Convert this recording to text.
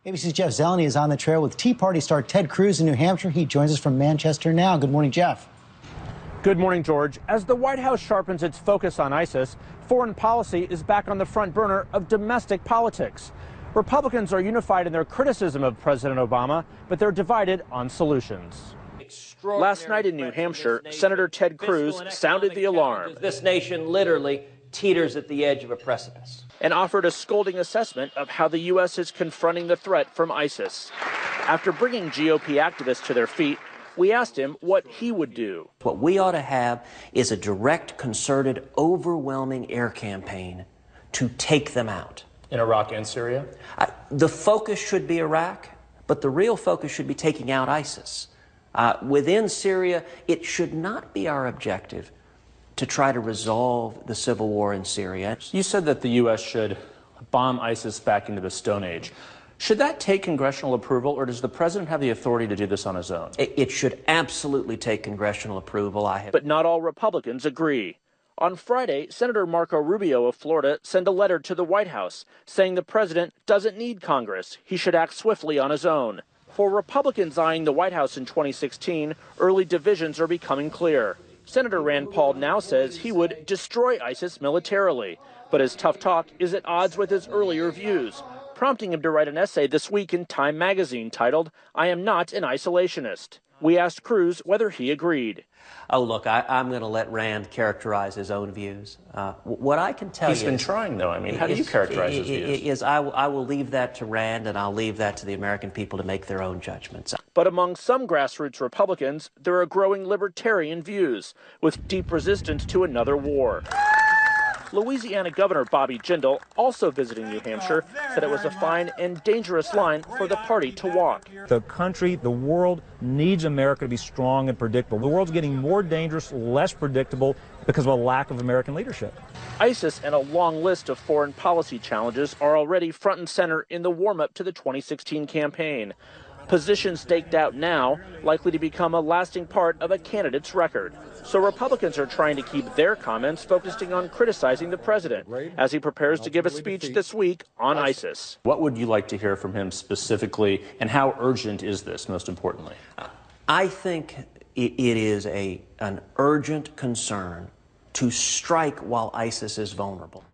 ABC's Jeff Zeleny is on the trail with Tea Party star Ted Cruz in New Hampshire. He joins us from Manchester now. Good morning, Jeff. Good morning, George. As the White House sharpens its focus on ISIS, foreign policy is back on the front burner of domestic politics. Republicans are unified in their criticism of President Obama, but they're divided on solutions. Last night in New Hampshire, Senator Ted Cruz sounded the alarm. This nation literally teeters at the edge of a precipice. And offered a scolding assessment of how the U.S. is confronting the threat from ISIS. After bringing GOP activists to their feet, we asked him what he would do. What we ought to have is a direct, concerted, overwhelming air campaign to take them out. In Iraq and Syria? The focus should be Iraq, but the real focus should be taking out ISIS. Within Syria, it should not be our objective to try to resolve the civil war in Syria. You said that the U.S. should bomb ISIS back into the Stone Age. Should that take congressional approval, or does the president have the authority to do this on his own? It should absolutely take congressional approval. But not all Republicans agree. On Friday, Senator Marco Rubio of Florida sent a letter to the White House saying the president doesn't need Congress. He should act swiftly on his own. For Republicans eyeing the White House in 2016, early divisions are becoming clear. Senator Rand Paul now says he would destroy ISIS militarily, but his tough talk is at odds with his earlier views, prompting him to write an essay this week in Time magazine titled, "I Am Not an Isolationist." We asked Cruz whether he agreed. Oh, look, I'm going to let Rand characterize his own views. What I can tell you... He's been trying, though. I mean, how do you characterize his views? I will leave that to Rand, and I'll leave that to the American people to make their own judgments. But among some grassroots Republicans, there are growing libertarian views, with deep resistance to another war. Louisiana Governor Bobby Jindal, also visiting New Hampshire, said it was a fine and dangerous line for the party to walk. The country, the world needs America to be strong and predictable. The world's getting more dangerous, less predictable because of a lack of American leadership. ISIS and a long list of foreign policy challenges are already front and center in the warm-up to the 2016 campaign. Positions staked out now, likely to become a lasting part of a candidate's record. So Republicans are trying to keep their comments focusing on criticizing the president as he prepares to give a speech this week on ISIS. What would you like to hear from him specifically, and how urgent is this, most importantly? I think it is an urgent concern to strike while ISIS is vulnerable.